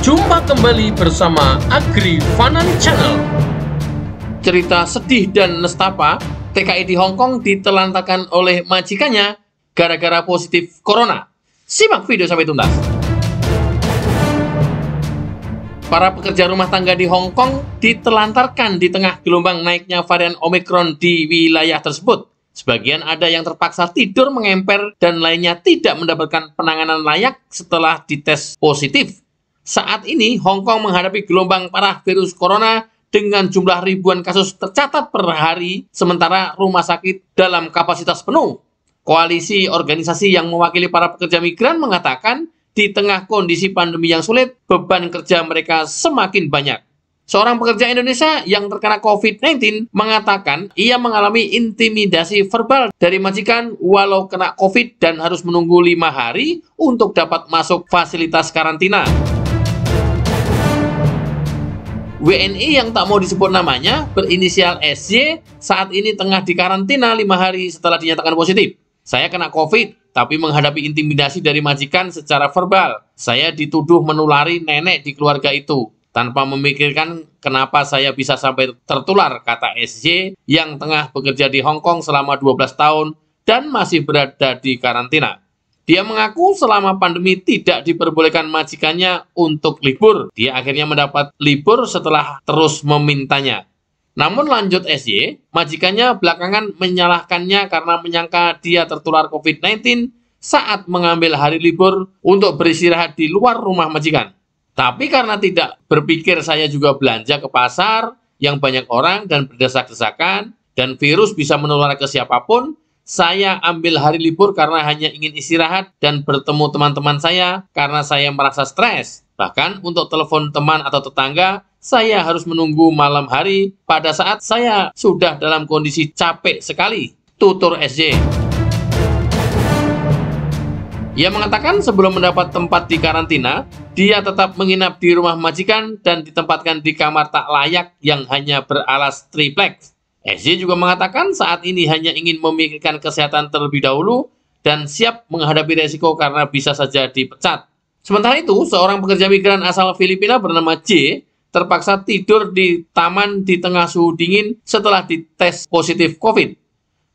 Jumpa kembali bersama Agri Fanan Channel. Cerita sedih dan nestapa, TKI di Hong Kong ditelantarkan oleh majikannya gara-gara positif corona. Simak video sampai tuntas. Para pekerja rumah tangga di Hong Kong ditelantarkan di tengah gelombang naiknya varian Omicron di wilayah tersebut. Sebagian ada yang terpaksa tidur mengemper dan lainnya tidak mendapatkan penanganan layak setelah dites positif. Saat ini, Hong Kong menghadapi gelombang parah virus corona dengan jumlah ribuan kasus tercatat per hari, sementara rumah sakit dalam kapasitas penuh. Koalisi organisasi yang mewakili para pekerja migran mengatakan, di tengah kondisi pandemi yang sulit, beban kerja mereka semakin banyak. Seorang pekerja Indonesia yang terkena COVID-19 mengatakan ia mengalami intimidasi verbal dari majikan walau kena COVID dan harus menunggu 5 hari untuk dapat masuk fasilitas karantina. WNI yang tak mau disebut namanya, berinisial SY, saat ini tengah dikarantina 5 hari setelah dinyatakan positif. Saya kena COVID, tapi menghadapi intimidasi dari majikan secara verbal. Saya dituduh menulari nenek di keluarga itu. Tanpa memikirkan kenapa saya bisa sampai tertular, kata SY yang tengah bekerja di Hong Kong selama 12 tahun dan masih berada di karantina. Dia mengaku selama pandemi tidak diperbolehkan majikannya untuk libur. Dia akhirnya mendapat libur setelah terus memintanya. Namun lanjut SY, majikannya belakangan menyalahkannya karena menyangka dia tertular COVID-19 saat mengambil hari libur untuk beristirahat di luar rumah majikan. Tapi karena tidak berpikir saya juga belanja ke pasar yang banyak orang dan berdesak-desakan dan virus bisa menular ke siapapun, saya ambil hari libur karena hanya ingin istirahat dan bertemu teman-teman saya karena saya merasa stres. Bahkan untuk telepon teman atau tetangga, saya harus menunggu malam hari pada saat saya sudah dalam kondisi capek sekali, tutur SY. Ia mengatakan sebelum mendapat tempat di karantina, dia tetap menginap di rumah majikan dan ditempatkan di kamar tak layak yang hanya beralas triplex. SY juga mengatakan saat ini hanya ingin memikirkan kesehatan terlebih dahulu dan siap menghadapi resiko karena bisa saja dipecat. Sementara itu, seorang pekerja migran asal Filipina bernama J terpaksa tidur di taman di tengah suhu dingin setelah dites positif COVID.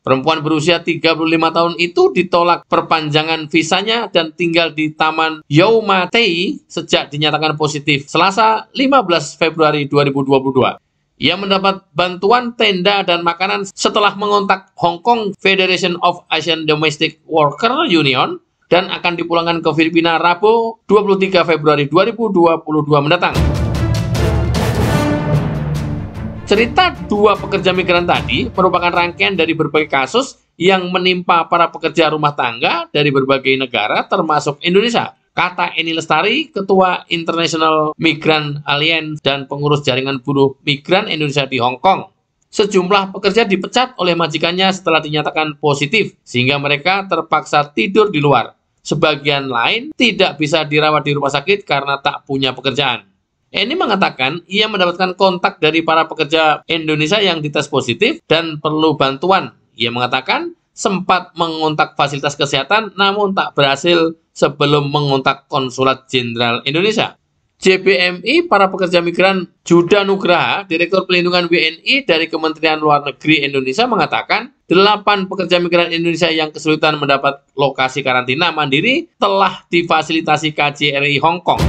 Perempuan berusia 35 tahun itu ditolak perpanjangan visanya dan tinggal di Taman Yau Ma Tei sejak dinyatakan positif Selasa 15 Februari 2022. Ia mendapat bantuan tenda dan makanan setelah mengontak Hong Kong Federation of Asian Domestic Worker Union dan akan dipulangkan ke Filipina Rabu 23 Februari 2022 mendatang. Cerita dua pekerja migran tadi merupakan rangkaian dari berbagai kasus yang menimpa para pekerja rumah tangga dari berbagai negara termasuk Indonesia. Kata Eni Lestari, Ketua International Migrant Alliance dan pengurus jaringan buruh migran Indonesia di Hong Kong. Sejumlah pekerja dipecat oleh majikannya setelah dinyatakan positif, sehingga mereka terpaksa tidur di luar. Sebagian lain tidak bisa dirawat di rumah sakit karena tak punya pekerjaan. Eni mengatakan ia mendapatkan kontak dari para pekerja Indonesia yang dites positif dan perlu bantuan. Ia mengatakan sempat mengontak fasilitas kesehatan namun tak berhasil sebelum mengontak Konsulat Jenderal Indonesia. JBMI, para pekerja migran Juda Nugraha, Direktur Pelindungan WNI dari Kementerian Luar Negeri Indonesia mengatakan 8 pekerja migran Indonesia yang kesulitan mendapat lokasi karantina mandiri telah difasilitasi KJRI Hong Kong.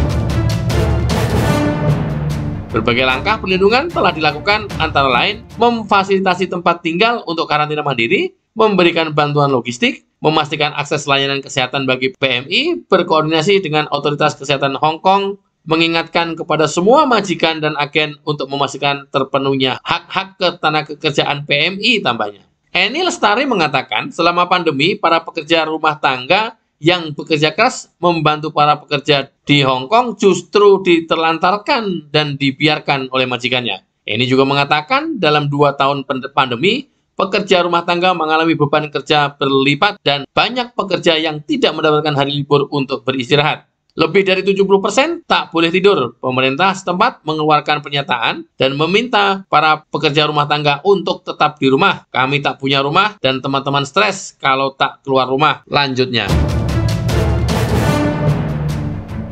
Berbagai langkah perlindungan telah dilakukan antara lain memfasilitasi tempat tinggal untuk karantina mandiri, memberikan bantuan logistik, memastikan akses layanan kesehatan bagi PMI, berkoordinasi dengan otoritas kesehatan Hong Kong, mengingatkan kepada semua majikan dan agen untuk memastikan terpenuhnya hak-hak ketenagakerjaan PMI tambahnya. Eni Lestari mengatakan selama pandemi para pekerja rumah tangga yang bekerja keras membantu para pekerja di Hong Kong justru diterlantarkan dan dibiarkan oleh majikannya. Eni juga mengatakan dalam 2 tahun pandemi, pekerja rumah tangga mengalami beban kerja berlipat dan banyak pekerja yang tidak mendapatkan hari libur untuk beristirahat. Lebih dari 70% tak boleh tidur. Pemerintah setempat mengeluarkan pernyataan dan meminta para pekerja rumah tangga untuk tetap di rumah. Kami tak punya rumah dan teman-teman stres kalau tak keluar rumah. Lanjutnya.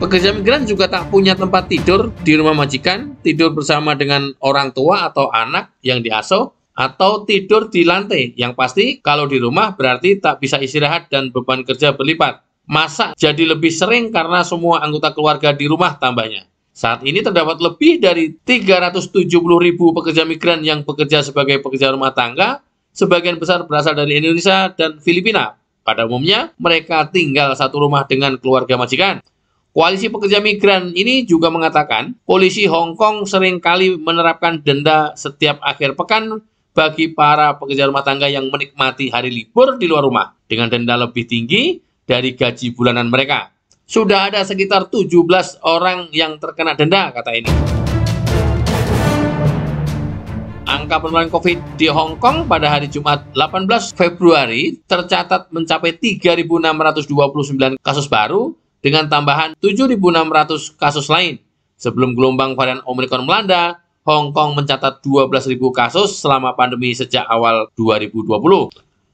Pekerja migran juga tak punya tempat tidur di rumah majikan, tidur bersama dengan orang tua atau anak yang diasuh, atau tidur di lantai. Yang pasti, kalau di rumah berarti tak bisa istirahat dan beban kerja berlipat. Masak jadi lebih sering karena semua anggota keluarga di rumah tambahnya. Saat ini terdapat lebih dari 370.000 pekerja migran yang bekerja sebagai pekerja rumah tangga, sebagian besar berasal dari Indonesia dan Filipina. Pada umumnya, mereka tinggal satu rumah dengan keluarga majikan. Koalisi pekerja migran ini juga mengatakan, polisi Hong Kong seringkali menerapkan denda setiap akhir pekan bagi para pekerja rumah tangga yang menikmati hari libur di luar rumah, dengan denda lebih tinggi dari gaji bulanan mereka. Sudah ada sekitar 17 orang yang terkena denda, kata ini. Angka penularan COVID di Hong Kong pada hari Jumat 18 Februari tercatat mencapai 3.629 kasus baru dengan tambahan 7.600 kasus lain. Sebelum gelombang varian Omicron melanda, Hong Kong mencatat 12.000 kasus selama pandemi sejak awal 2020.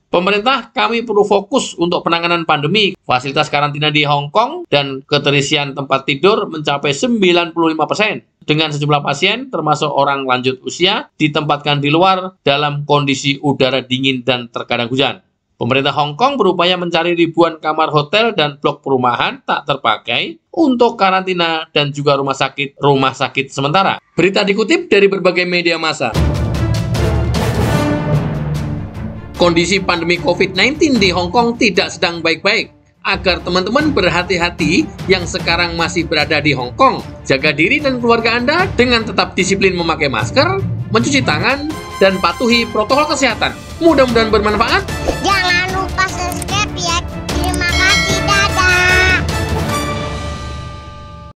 Pemerintah, kami perlu fokus untuk penanganan pandemi. Fasilitas karantina di Hong Kong dan keterisian tempat tidur mencapai 95%. Dengan sejumlah pasien, termasuk orang lanjut usia, ditempatkan di luar dalam kondisi udara dingin dan terkadang hujan. Pemerintah Hong Kong berupaya mencari ribuan kamar hotel dan blok perumahan tak terpakai untuk karantina dan juga rumah sakit sementara. Berita dikutip dari berbagai media massa. Kondisi pandemi COVID-19 di Hong Kong tidak sedang baik-baik. Agar teman-teman berhati-hati yang sekarang masih berada di Hong Kong, jaga diri dan keluarga Anda dengan tetap disiplin memakai masker, mencuci tangan, dan patuhi protokol kesehatan. Mudah-mudahan bermanfaat.